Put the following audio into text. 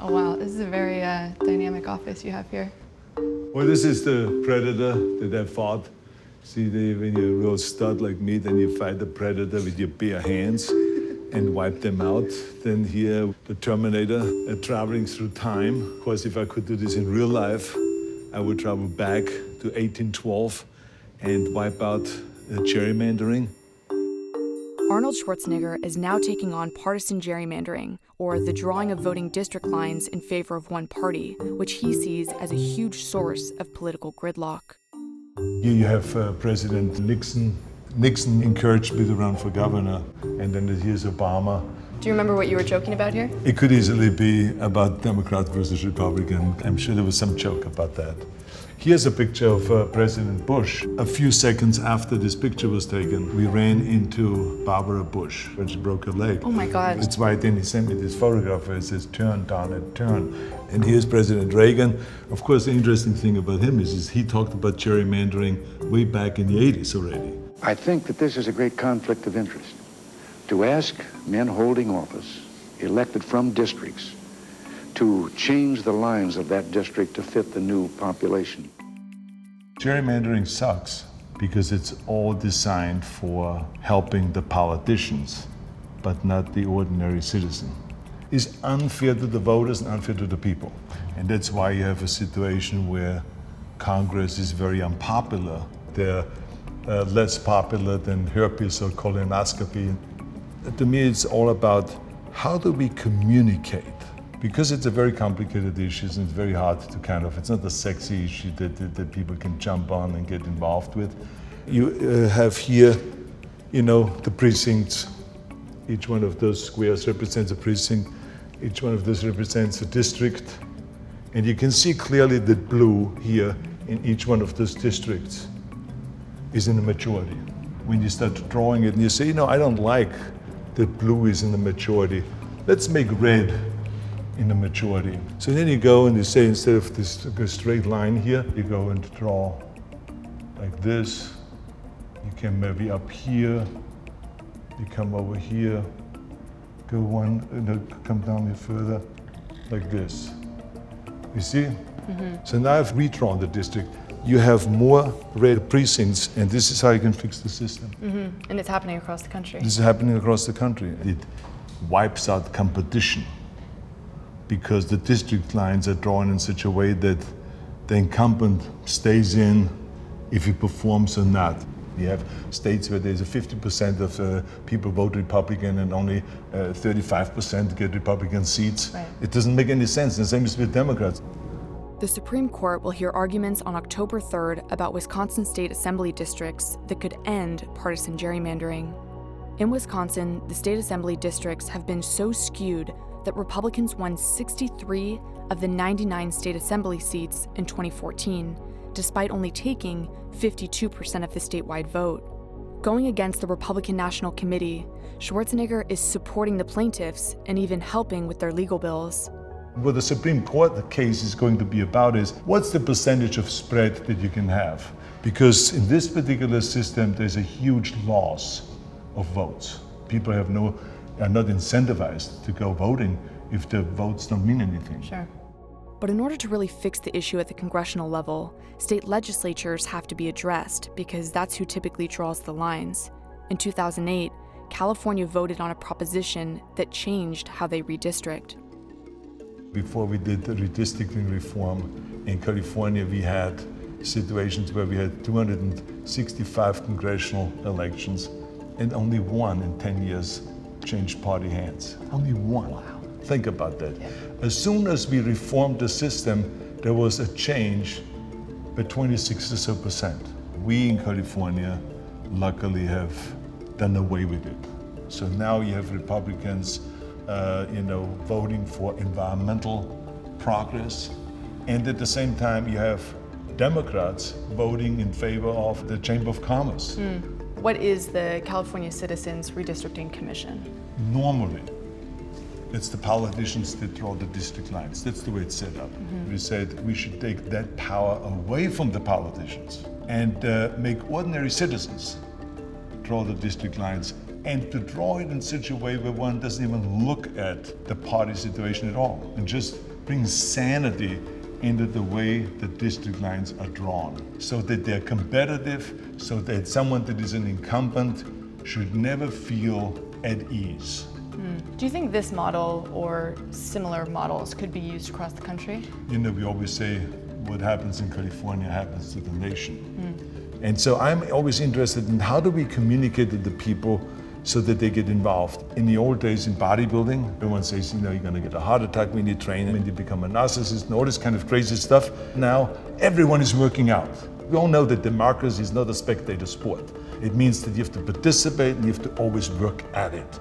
Oh wow, this is a very dynamic office you have here. Well, this is the predator that I fought. See, when you're a real stud like me, then you fight the predator with your bare hands and wipe them out. Then here, the Terminator traveling through time. Of course, if I could do this in real life, I would travel back to 1812 and wipe out gerrymandering. Arnold Schwarzenegger is now taking on partisan gerrymandering, or the drawing of voting district lines in favor of one party, which he sees as a huge source of political gridlock. Here you have President Nixon. Nixon encouraged me to run for governor, and then here's Obama. Do you remember what you were joking about here? It could easily be about Democrat versus Republican. I'm sure there was some joke about that. Here's a picture of President Bush. A few seconds after this picture was taken, we ran into Barbara Bush, when she broke her leg. Oh my God. That's why then he sent me this photograph where it says, "Turn, darn it, turn." And here's President Reagan. Of course, the interesting thing about him is he talked about gerrymandering way back in the 80s already. I think that this is a great conflict of interest. To ask men holding office, elected from districts, to change the lines of that district to fit the new population. Gerrymandering sucks because it's all designed for helping the politicians, but not the ordinary citizen. It's unfair to the voters and unfair to the people. And that's why you have a situation where Congress is very unpopular. They're less popular than herpes or colonoscopy. To me, it's all about how do we communicate? Because it's a very complicated issue and it's very hard to it's not a sexy issue that people can jump on and get involved with. You have here, the precincts. Each one of those squares represents a precinct. Each one of those represents a district. And you can see clearly that blue here in each one of those districts is in the majority. When you start drawing it and you say, I don't like that blue is in the majority. Let's make red in the majority. So then you go and you say, instead of this straight line here, you go and draw like this. You can maybe up here, you come over here, go one, come down here further, like this. You see? Mm-hmm. So now I've redrawn the district. You have more red precincts, and this is how you can fix the system. Mm-hmm. And it's happening across the country. This is happening across the country. It wipes out competition, because the district lines are drawn in such a way that the incumbent stays in if he performs or not. You have states where there's a 50% of people vote Republican and only 35% get Republican seats. Right. It doesn't make any sense. The same is with Democrats. The Supreme Court will hear arguments on October 3rd about Wisconsin state assembly districts that could end partisan gerrymandering. In Wisconsin, the state assembly districts have been so skewed that Republicans won 63 of the 99 state assembly seats in 2014, despite only taking 52% of the statewide vote. Going against the Republican National Committee, Schwarzenegger is supporting the plaintiffs and even helping with their legal bills. What the Supreme Court case is going to be about is, what's the percentage of spread that you can have? Because in this particular system, there's a huge loss of votes. People are not incentivized to go voting if their votes don't mean anything. Sure. But in order to really fix the issue at the congressional level, state legislatures have to be addressed because that's who typically draws the lines. In 2008, California voted on a proposition that changed how they redistrict. Before we did the redistricting reform in California, we had situations where we had 265 congressional elections and only one in 10 years changed party hands. Only one. Wow. Think about that. Yeah. As soon as we reformed the system, there was a change by 26 or so percent. We in California, luckily, have done away with it. So now you have Republicans, voting for environmental progress, and at the same time, you have Democrats voting in favor of the Chamber of Commerce. What is the California Citizens Redistricting Commission? Normally, it's the politicians that draw the district lines. That's the way it's set up. Mm-hmm. We said we should take that power away from the politicians and make ordinary citizens draw the district lines, and to draw it in such a way where one doesn't even look at the party situation at all and just brings sanity into the way the district lines are drawn, so that they're competitive, so that someone that is an incumbent should never feel at ease. Do you think this model or similar models could be used across the country? You know, we always say what happens in California happens to the nation. And so I'm always interested in how do we communicate to the people so that they get involved. In the old days in bodybuilding, everyone says, you know, you're gonna get a heart attack when you train, when you become a narcissist and all this kind of crazy stuff. Now, everyone is working out. We all know that democracy is not a spectator sport. It means that you have to participate and you have to always work at it.